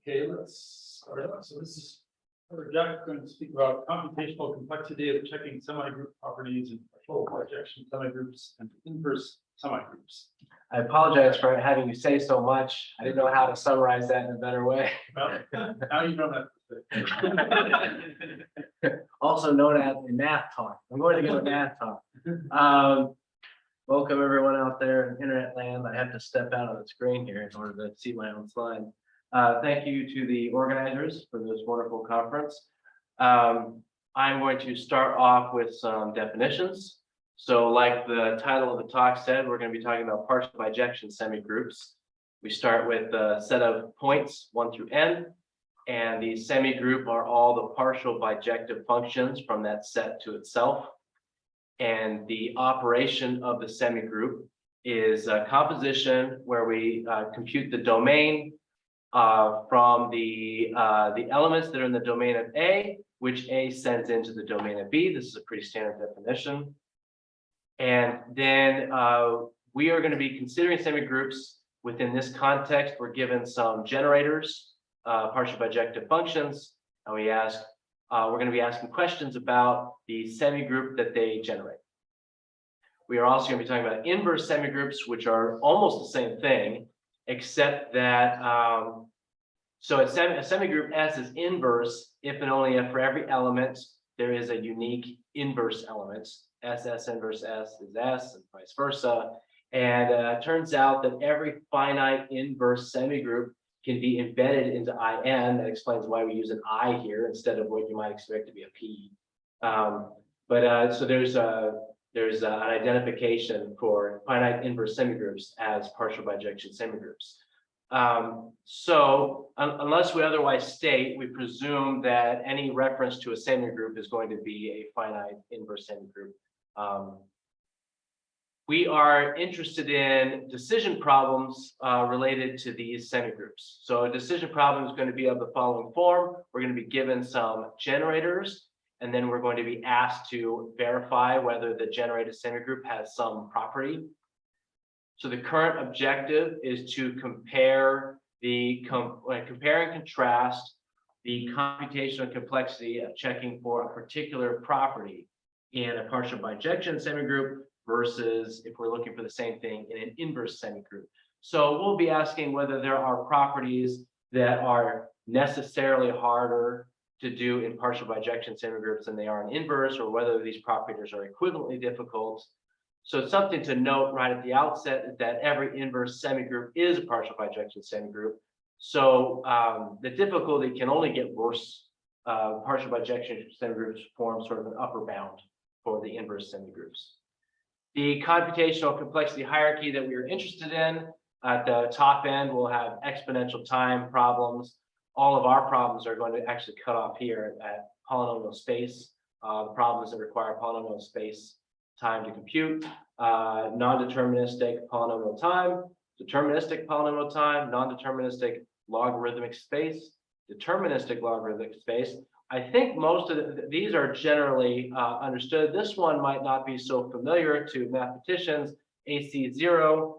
Okay, let's start out. So this is where Jack's going to speak about computational complexity of checking semi-group properties and full projection semigroups and inverse semigroups. I apologize for having you say so much. I didn't know how to summarize that in a better way. Well, now you know that. Also known as a math talk. I'm going to give a math talk. Welcome everyone out there in internet land. I have to step out of the screen here in order to see my own slide. Thank you to the organizers for this wonderful conference. I'm going to start off with some definitions. So like the title of the talk said, we're going to be talking about partial bijection semigroups. We start with a set of points 1 through n, and the semigroup are all the partial bijective functions from that set to itself. And the operation of the semigroup is a composition where we compute the domain from the elements that are in the domain of A, which A sends into the domain of B. This is a pretty standard definition. And then we are going to be considering semigroups within this context. We're given some generators, partial bijective functions, and we're going to be asking questions about the semigroup that they generate. We are also going to be talking about inverse semigroups, which are almost the same thing, except that so a semigroup S is inverse if and only if for every element there is a unique inverse element. S inverse S is S and vice versa. And it turns out that every finite inverse semigroup can be embedded into IN. That explains why we use an I here instead of what you might expect to be a P. So there's an identification for finite inverse semigroups as partial bijection semigroups. So unless we otherwise state, we presume that any reference to a semigroup is going to be a finite inverse semigroup. We are interested in decision problems related to these semigroups. So a decision problem is going to be of the following form. We're going to be given some generators, and then we're going to be asked to verify whether the generated semigroup has some property. So the current objective is to compare and contrast the computational complexity of checking for a particular property in a partial bijection semigroup versus if we're looking for the same thing in an inverse semigroup. So we'll be asking whether there are properties that are necessarily harder to do in partial bijection semigroups than they are in inverse, or whether these properties are equivalently difficult. So something to note right at the outset is that every inverse semigroup is a partial bijection semigroup. So the difficulty can only get worse. Partial bijection semigroups form sort of an upper bound for the inverse semigroups. The computational complexity hierarchy that we are interested in, at the top end, we'll have exponential time problems. All of our problems are going to actually cut off here at polynomial space. The problems that require polynomial space time to compute, non-deterministic polynomial time, deterministic polynomial time, non-deterministic logarithmic space, deterministic logarithmic space. I think most of these are generally understood. This one might not be so familiar to mathematicians. AC0,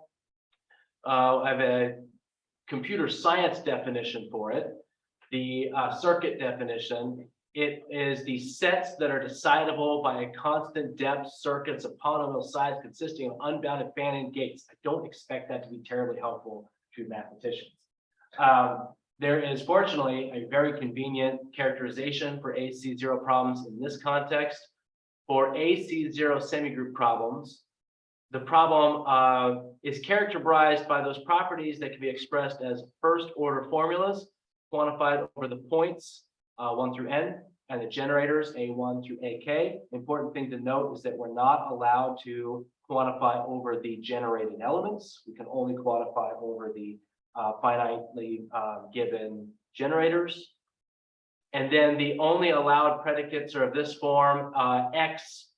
I have a computer science definition for it. The circuit definition, it is the sets that are decidable by a constant depth circuits of polynomial size consisting of unbounded fan-in gates. I don't expect that to be terribly helpful to mathematicians. There is fortunately a very convenient characterization for AC0 problems in this context. For AC0 semigroup problems, the problem is characterized by those properties that can be expressed as first order formulas quantified over the points 1 through n and the generators A1 through AK. Important thing to note is that we're not allowed to quantify over the generated elements. We can only quantify over the finitely given generators. And then the only allowed predicates are of this form: X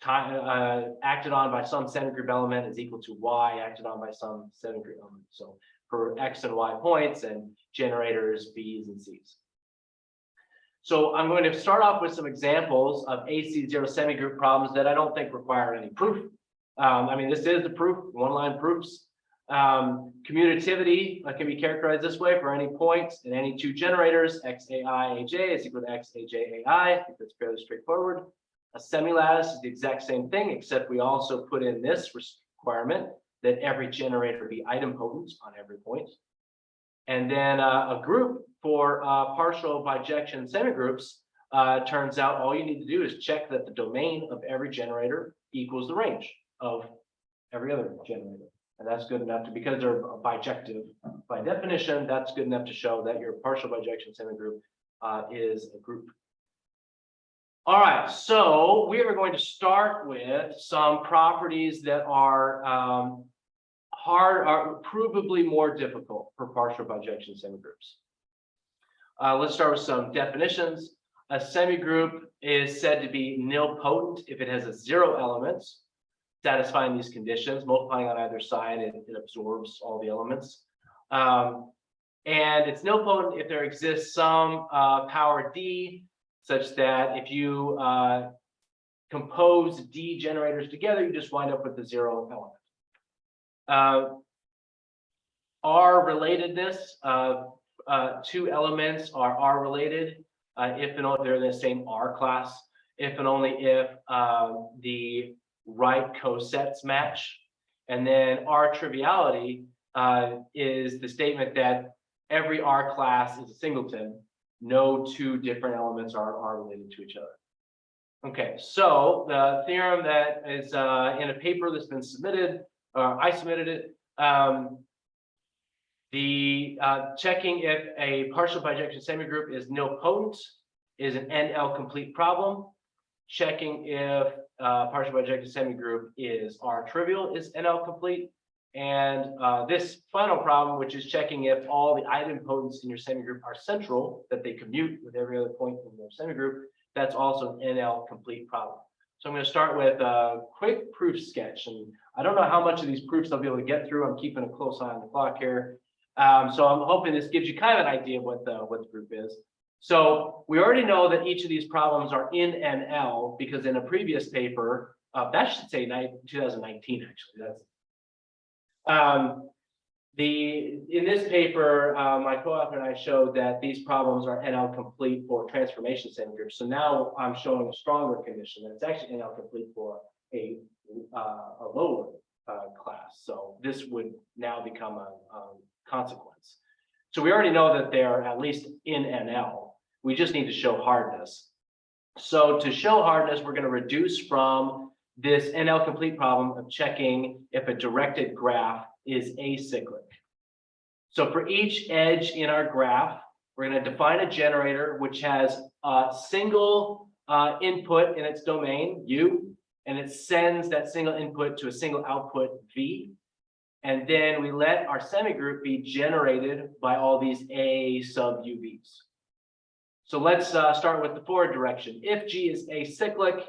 acted on by some semigroup element is equal to Y acted on by some semigroup element. So for X and Y points, and generators B's and C's. So I'm going to start off with some examples of AC0 semigroup problems that I don't think require any proof. I mean, this is the proof, one-line proofs. Commutativity can be characterized this way for any point in any two generators, xai aj is equal to xaj ai. I think that's fairly straightforward. A semilattice is the exact same thing, except we also put in this requirement that every generator be idempotent on every point. And then a group for partial bijection semigroups, turns out all you need to do is check that the domain of every generator equals the range of every other generator. And that's good enough to, because they're bijective by definition, that's good enough to show that your partial bijection semigroup is a group. All right, so we are going to start with some properties that are are provably more difficult for partial bijection semigroups. Let's start with some definitions. A semigroup is said to be nilpotent if it has 0 elements satisfying these conditions. Multiplying on either side, it absorbs all the elements. And it's nilpotent if there exists some power d, such that if you compose d generators together, you just wind up with the 0 element. R relatedness, 2 elements are R related if and only they're in the same R class, if and only if the right cosets match. And then R triviality is the statement that every R class is a singleton. No 2 different elements are related to each other. Okay, so the theorem that is in a paper that's been submitted, I submitted it. Checking if a partial bijection semigroup is nilpotent is an NL complete problem. Checking if partial bijection semigroup is R trivial is NL complete. And this final problem, which is checking if all the idempotents in your semigroup are central, that they commute with every other point in your semigroup, that's also an NL complete problem. So I'm going to start with a quick proof sketch. And I don't know how much of these proofs I'll be able to get through. I'm keeping a close eye on the clock here. So I'm hoping this gives you kind of an idea of what the proof is. So we already know that each of these problems are in NL because in a previous paper, that should say 2019 actually. That's in this paper, my co-author and I showed that these problems are NL complete for transformation semigroups. So now I'm showing a stronger condition that it's actually NL complete for a lower class. So this would now become a consequence. So we already know that they're at least in NL. We just need to show hardness. So to show hardness, we're going to reduce from this NL complete problem of checking if a directed graph is acyclic. So for each edge in our graph, we're going to define a generator which has a single input in its domain, U, and it sends that single input to a single output, V. And then we let our semigroup be generated by all these A sub UVs. So let's start with the forward direction. If G is acyclic,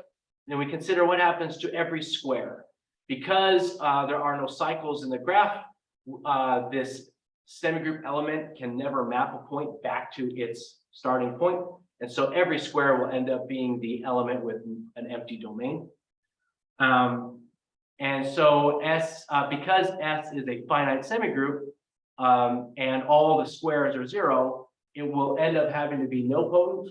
then we consider what happens to every square. Because there are no cycles in the graph, this semigroup element can never map a point back to its starting point. And so every square will end up being the element with an empty domain. And so S, because S is a finite semigroup, and all the squares are 0, it will end up having to be nilpotent,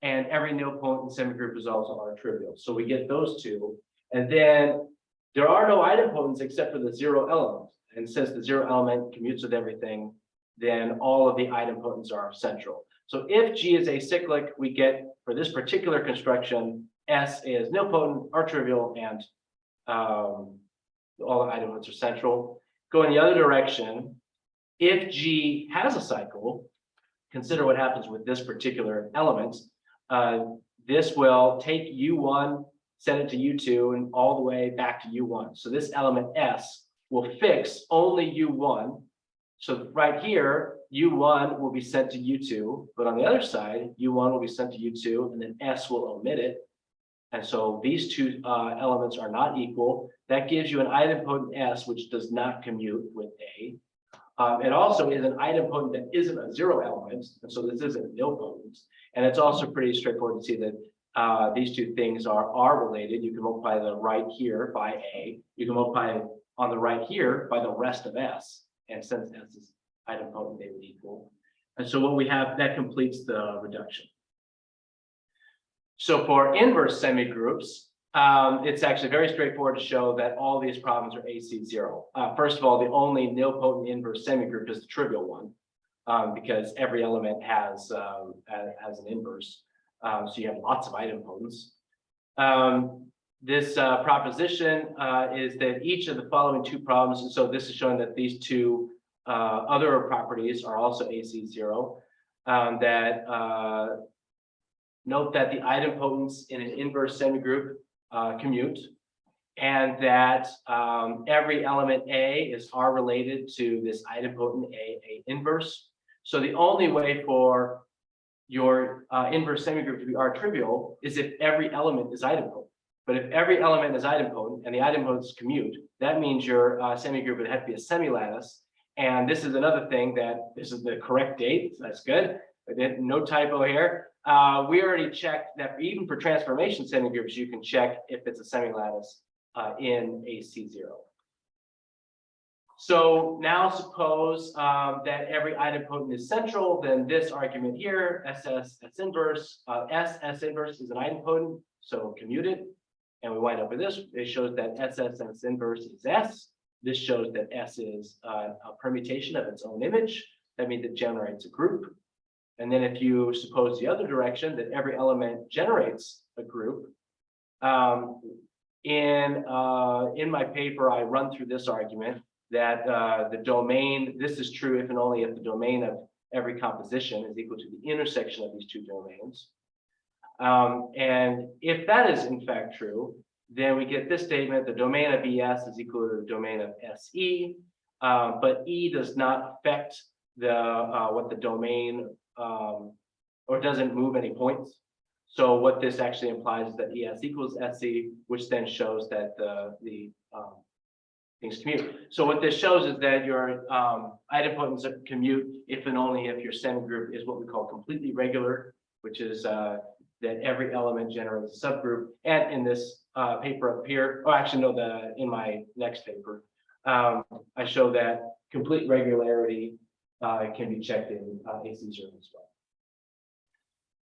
and every nilpotent semigroup is also R trivial. So we get those 2, and then there are no idempotents except for the 0 element. And since the 0 element commutes with everything, then all of the idempotents are central. So if G is acyclic, we get, for this particular construction, S is nilpotent, R trivial, and all the idempotents are central. Going the other direction, if G has a cycle, consider what happens with this particular element. This will take U1, send it to U2, and all the way back to U1. So this element S will fix only U1. So right here, U1 will be sent to U2, but on the other side, U1 will be sent to U2, and then S will omit it. And so these 2 elements are not equal. That gives you an idempotent S, which does not commute with A. It also is an idempotent that isn't a 0 element, and so this isn't nilpotent. And it's also pretty straightforward to see that these 2 things are related. You can multiply the right here by A. You can multiply on the right here by the rest of S. And since S is idempotent, they would equal. And so what we have, that completes the reduction. So for inverse semigroups, it's actually very straightforward to show that all these problems are AC0. First of all, the only nilpotent inverse semigroup is the trivial one, because every element has an inverse. So you have lots of idempotents. This proposition is that each of the following two problems, so this is showing that these two other properties are also AC0, note that the idempotents in an inverse semigroup commute, and that every element A is R related to this idempotent A inverse. So the only way for your inverse semigroup to be R trivial is if every element is idempotent. But if every element is idempotent and the idempotents commute, that means your semigroup would have to be a semilattice. And this is another thing that this is the correct date. So that's good. No typo here. We already checked that even for transformation semigroups, you can check if it's a semilattice in AC0. So now suppose that every idempotent is central, then this argument here, SS inverse, S inverse is an idempotent, so commute it. And we wind up with this. It shows that SS inverse is S. This shows that S is a permutation of its own image. That means it generates a group. And then if you suppose the other direction, that every element generates a group, in my paper, I run through this argument that the domain, this is true if and only if the domain of every composition is equal to the intersection of these two domains. And if that is in fact true, then we get this statement: the domain of ES is equal to the domain of SE, but E does not affect the what the domain or doesn't move any points. So what this actually implies is that ES equals SE, which then shows that the things commute. So what this shows is that your idempotents commute if and only if your semigroup is what we call completely regular, which is that every element generates a subgroup. And in this paper up here, oh, actually no, in my next paper, I show that complete regularity can be checked in AC0 as well.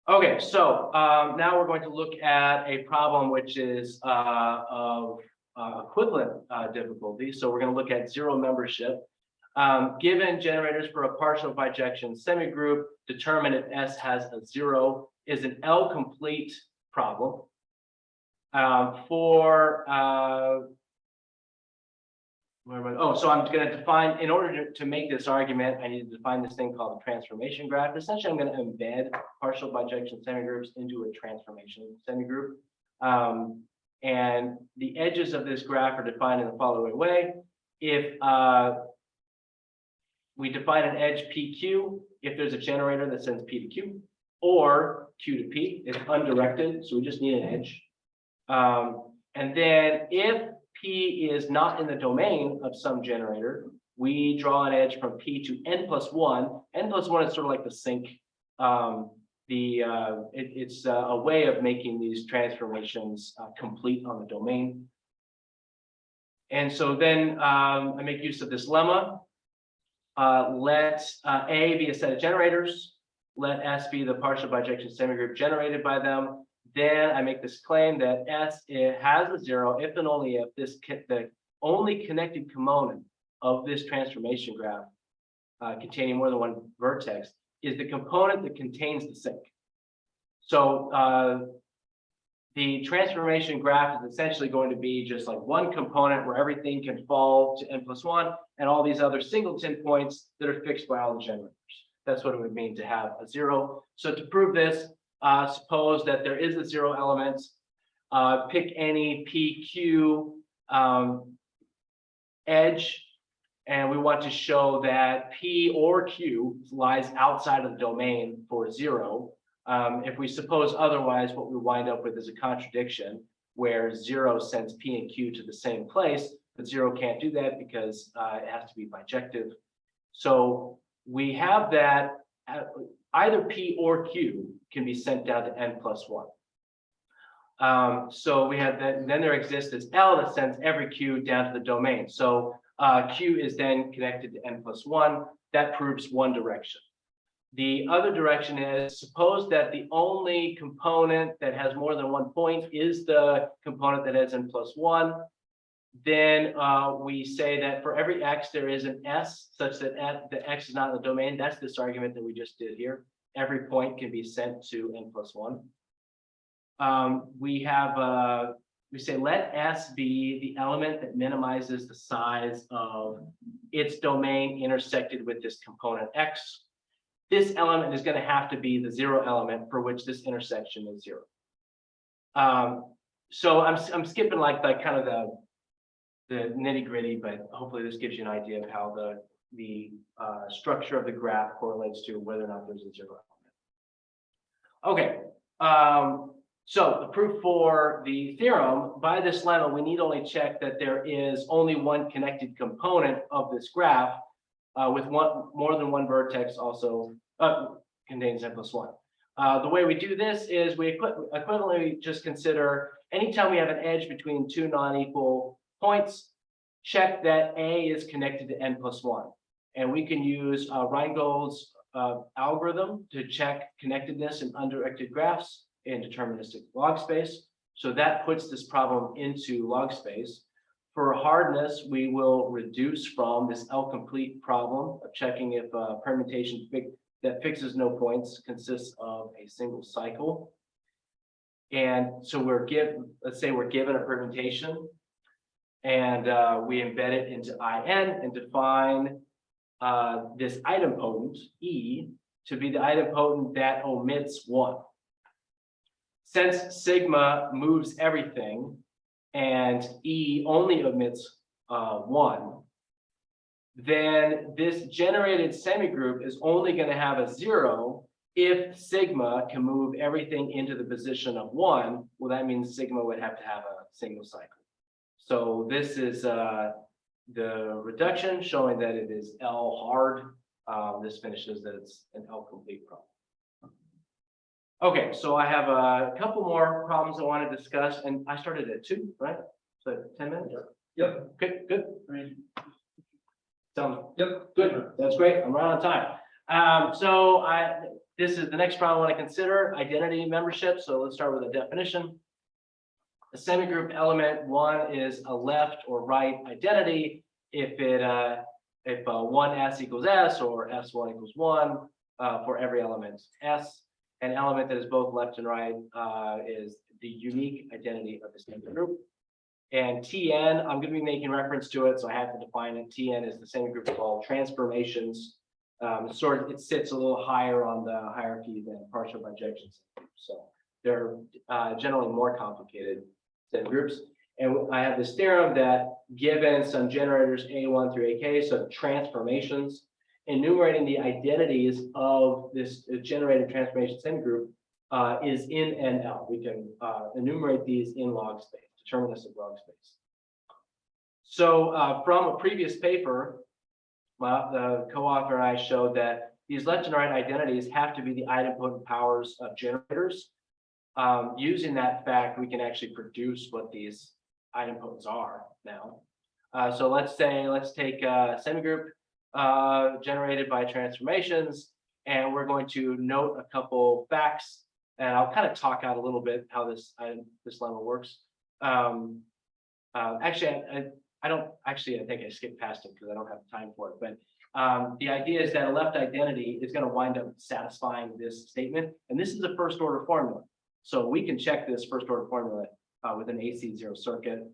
Okay, so now we're going to look at a problem which is of equivalent difficulty. So we're going to look at zero membership. Given generators for a partial bijection semigroup, determine if S has a zero is an L complete problem. So I'm going to define, in order to make this argument, I need to define this thing called a transformation graph. Essentially, I'm going to embed partial bijection semigroups into a transformation semigroup. And the edges of this graph are defined in the following way. If we define an edge PQ, if there's a generator that sends P to Q, or Q to P, it's undirected, so we just need an edge. And then if P is not in the domain of some generator, we draw an edge from P to n+1. n+1 is sort of like the sink. It's a way of making these transformations complete on the domain. And so then I make use of this lemma. Let A be a set of generators. Let S be the partial bijection semigroup generated by them. Then I make this claim that S has a zero if and only if the only connected component of this transformation graph containing more than one vertex is the component that contains the sink. So the transformation graph is essentially going to be just like one component where everything can fall to n+1 and all these other singleton points that are fixed by all the generators. That's what it would mean to have a zero. So to prove this, suppose that there is a zero element, pick any PQ edge, and we want to show that P or Q lies outside of the domain for zero. If we suppose otherwise, what we wind up with is a contradiction where zero sends P and Q to the same place, but zero can't do that because it has to be bijective. So we have that either P or Q can be sent down to n+1. So we have that, then there exists this L that sends every Q down to the domain. So Q is then connected to n plus one. That proves one direction. The other direction is, suppose that the only component that has more than 1 point is the component that has n plus one. Then we say that for every x there is an s such that the x is not in the domain. That's this argument that we just did here. Every point can be sent to n plus one. We say let S be the element that minimizes the size of its domain intersected with this component X. This element is going to have to be the zero element for which this intersection is zero. So I'm skipping like kind of the nitty gritty, but hopefully this gives you an idea of how the structure of the graph correlates to whether or not there's a zero element. Okay. So the proof for the theorem, by this lemma, we need only check that there is only one connected component of this graph with more than one vertex also contains n plus one. The way we do this is we equivalently just consider anytime we have an edge between two non-equal points, check that A is connected to n plus one. And we can use Reingold's algorithm to check connectedness in undirected graphs in deterministic log space. So that puts this problem into log space. For hardness, we will reduce from this L-complete problem of checking if a permutation that fixes no points consists of a single cycle. And so let's say we're given a permutation and we embed it into IN and define this idempotent E to be the idempotent that omits one. Since sigma moves everything and E only omits one, then this generated semigroup is only going to have a zero if sigma can move everything into the position of one. Well, that means sigma would have to have a single cycle. So this is the reduction showing that it is L hard. This finishes that it's an L complete problem. Okay, so I have a couple more problems I want to discuss, and I started at 2, right? So 10 minutes? Yep. Okay, good. Yep. Good. That's great. I'm right on time. This is the next problem I want to consider, identity membership. So let's start with a definition. A semigroup element 1 is a left or right identity if 1s equals s or s1 equals 1 for every element s. An element that is both left and right is the unique identity of the semigroup. And Tn, I'm going to be making reference to it, so I have to define it. Tn is the semigroup of all transformations. It sits a little higher on the hierarchy than partial bijections. So they're generally more complicated semigroups. And I have this theorem that given some generators A1 through AK, so transformations, enumerating the identities of this generated transformation semigroup is in NL. We can enumerate these in log space, deterministic log space. So from a previous paper, the co-author and I showed that these left and right identities have to be the idempotent powers of generators. Using that fact, we can actually produce what these idempotents are now. So let's take a semigroup generated by transformations, and we're going to note a couple facts, and I'll kind of talk out a little bit how this lemma works. I think I skipped past it because I don't have time for it, but the idea is that a left identity is going to wind up satisfying this statement, and this is a first order formula. So we can check this first order formula with an AC0 circuit,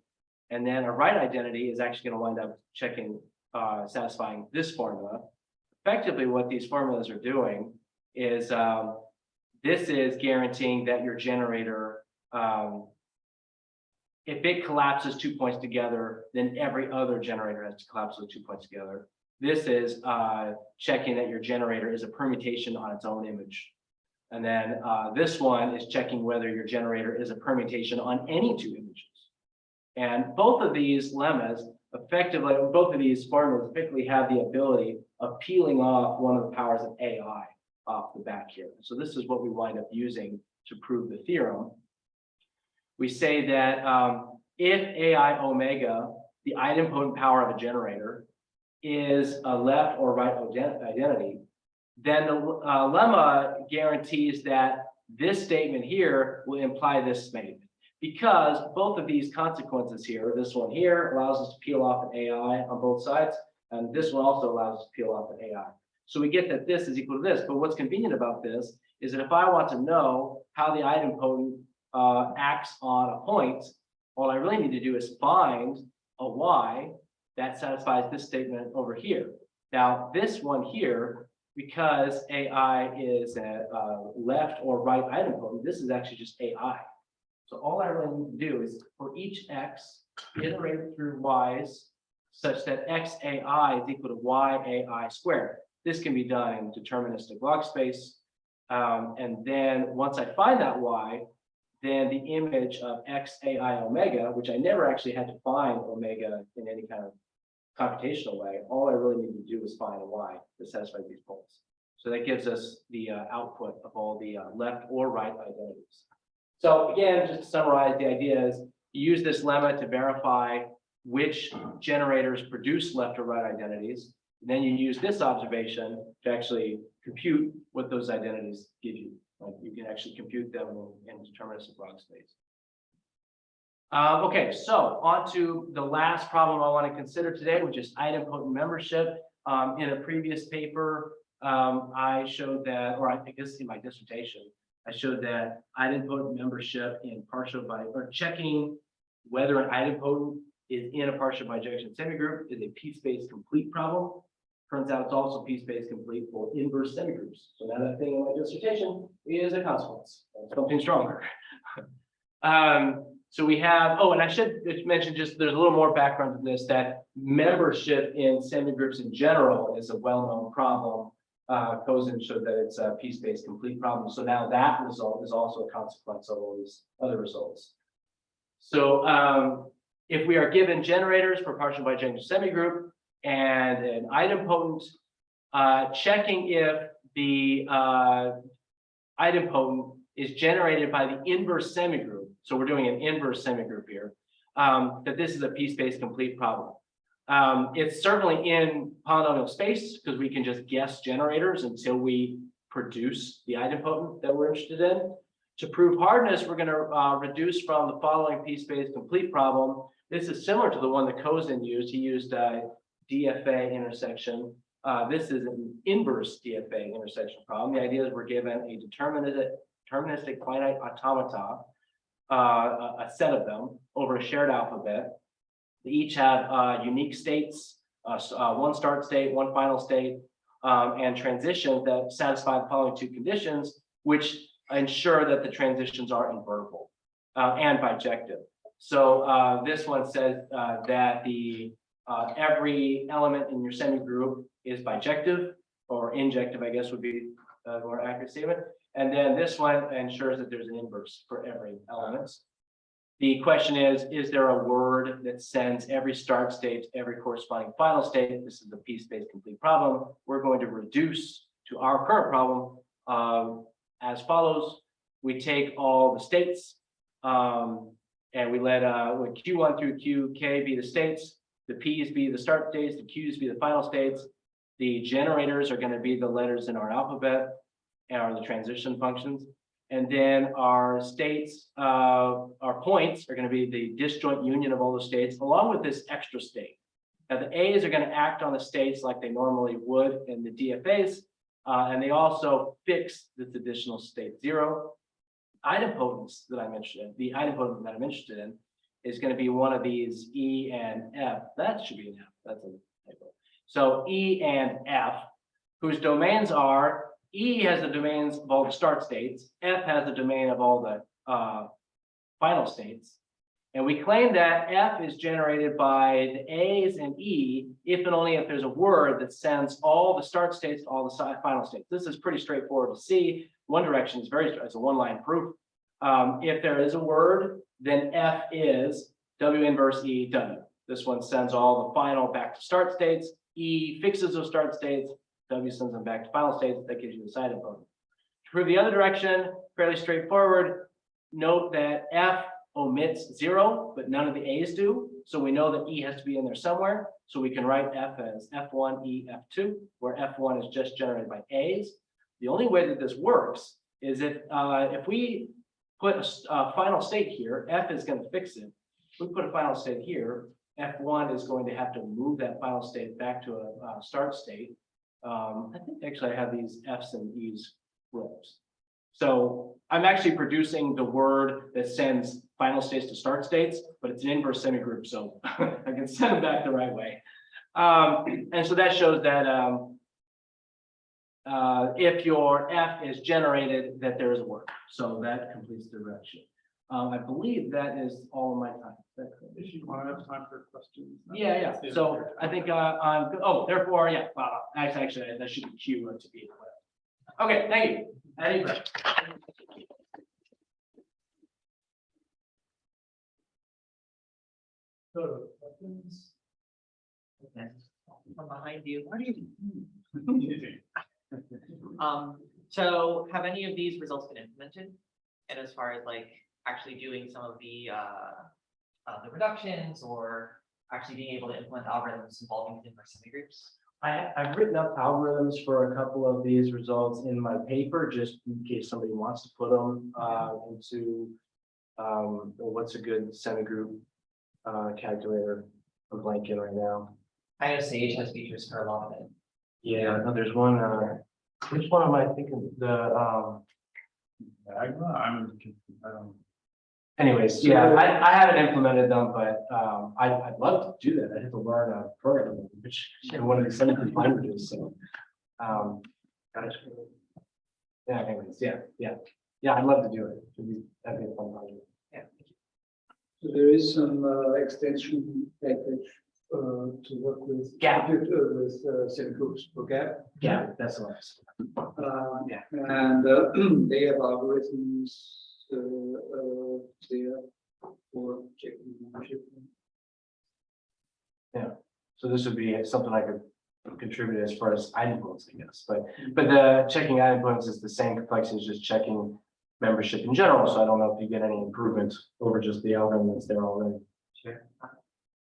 and then a right identity is actually going to wind up satisfying this formula. Effectively, what these formulas are doing is this is guaranteeing that your generator, if it collapses 2 points together, then every other generator has to collapse those 2 points together. This is checking that your generator is a permutation on its own image. And then this one is checking whether your generator is a permutation on any two images. And both of these lemmas both of these formulas effectively have the ability of peeling off one of the powers of AI off the back here. So this is what we wind up using to prove the theorem. we say that if AI omega, the idempotent power of a generator, is a left or right identity, then the lemma guarantees that this statement here will imply this statement. Because both of these consequences here, this one here allows us to peel off an AI on both sides, and this one also allows us to peel off an AI. So we get that this is equal to this, but what's convenient about this is that if I want to know how the idempotent acts on a point, all I really need to do is find a Y that satisfies this statement over here. Now, this one here, because AI is a left or right idempotent, this is actually just AI. So all I really need to do is for each X, iterate through Y's such that XAI is equal to YAI squared. This can be done in deterministic log space. And then once I find that Y, then the image of XAI omega, which I never actually had to find omega in any kind of computational way, all I really need to do is find a Y that satisfies these poles. So that gives us the output of all the left or right identities. So again, just to summarize, the idea is you use this lemma to verify which generators produce left or right identities. And then you use this observation to actually compute what those identities give you. Like you can actually compute them in deterministic log space. Okay, so on to the last problem I want to consider today, which is idempotent membership. In a previous paper, I showed that, or I think this is in my dissertation, I showed that idempotent membership in partial or checking whether an idempotent is in a partial bijection semigroup is a p-space complete problem. Turns out it's also p-space complete for inverse semigroups. So now that thing in my dissertation is a consequence, something stronger. So we have, oh, and I should mention just there's a little more background to this, that membership in semigroups in general is a well-known problem. Cozen showed that it's a p-space complete problem. So now that result is also a consequence of all these other results. So if we are given generators for partial bijection semigroup and an idempotent, checking if the idempotent is generated by the inverse semigroup. So we're doing an inverse semigroup here, that this is a p-space complete problem. It's certainly in polynomial space because we can just guess generators until we produce the idempotent that we're interested in. To prove hardness, we're going to reduce from the following p-space complete problem. This is similar to the one that Cozen used. He used DFA intersection. This is an inverse DFA intersection problem. The idea is we're given a deterministic finite automata, a set of them over a shared alphabet. They each have unique states, one start state, one final state, and transitions that satisfy the following two conditions, which ensure that the transitions are invertible and bijective. So this one says that the every element in your semigroup is bijective, or injective, I guess would be a more accurate statement. And then this one ensures that there's an inverse for every element. The question is there a word that sends every start state to every corresponding final state? This is the p-space complete problem. We're going to reduce to our current problem as follows. We take all the states and we let Q1 through Qk be the states, the P's be the start states, the Q's be the final states. The generators are going to be the letters in our alphabet and the transition functions. And then our states, our points are going to be the disjoint union of all the states, along with this extra state. Now, the A's are going to act on the states like they normally would in the DFAs, and they also fix this additional state 0. Idempotents that I'm interested in, the idempotent that I'm interested in is going to be one of these E and F. That should be an F. That's a typo. So E and F, whose domains are, E has the domains of all the start states, F has the domain of all the final states. And we claim that F is generated by the A's and E if and only if there's a word that sends all the start states to all the final states. This is pretty straightforward to see. One direction is it's a one-line proof. If there is a word, then F is W inverse E W. This one sends all the final back to start states. E fixes those start states. W sends them back to final states. That gives you the side idempotent. To prove the other direction, fairly straightforward. Note that F omits 0, but none of the A's do. So we know that E has to be in there somewhere. So we can write F as F1, E, F2, where F1 is just generated by A's. The only way that this works is if we put a final state here, F is going to fix it. If we put a final state here, F1 is going to have to move that final state back to a start state. I think actually I have these F's and E's flips. So I'm actually producing the word that sends final states to start states, but it's an inverse semigroup, so I can send them back the right way. And so that shows that if your F is generated, that there is a word. So that completes the direction. I believe that is all of my time. If you want to have time for questions. Yeah. So I think I'm good. Oh, therefore, yeah. Actually, that should be Q to be equipped. Okay, thank you. Any questions? Questions? Okay. From behind you, what are you? So have any of these results been implemented? And as far as like actually doing some of the reductions or actually being able to implement algorithms involving inverse semigroups? I've written up algorithms for a couple of these results in my paper, just in case somebody wants to put them into what's a good semigroup calculator. I'm blanking right now. I know Sage has features for a lot of it. Yeah, no, there's one. Which one am I thinking? The Magma? I don't. anyways, yeah, I haven't implemented them, but I'd love to do that. I have to learn a programming, which in one of these semigroup languages. So gosh. Yeah, anyways, yeah, I'd love to do it. That'd be a fun project. Yeah. So there is some extension package to work with. Gap. With semigroups for gap. Yeah, that's what I was. Yeah. And they have algorithms there for checking membership. So this would be something I could contribute as far as idempotency, I guess. But the checking idempotency is the same complexity as just checking membership in general. So I don't know if you get any improvements over just the algorithm that's there already. Sure.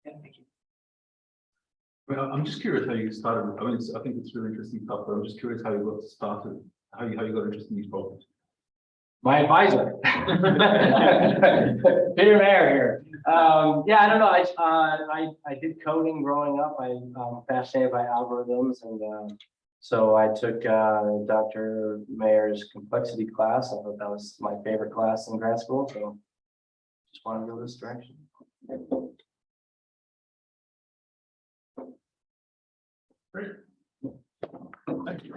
Yeah, thank you. Well, I'm just curious how you started. I mean, I think it's really interesting stuff, but I'm just curious how you got started, how you got interested in these problems. My advisor. Peter Mayer here. Yeah, I don't know. I did coding growing up. I'm fascinated by algorithms, and so I took Dr. Mayer's complexity class. I thought that was my favorite class in grad school, so just wanted to go this direction. Great. Thank you.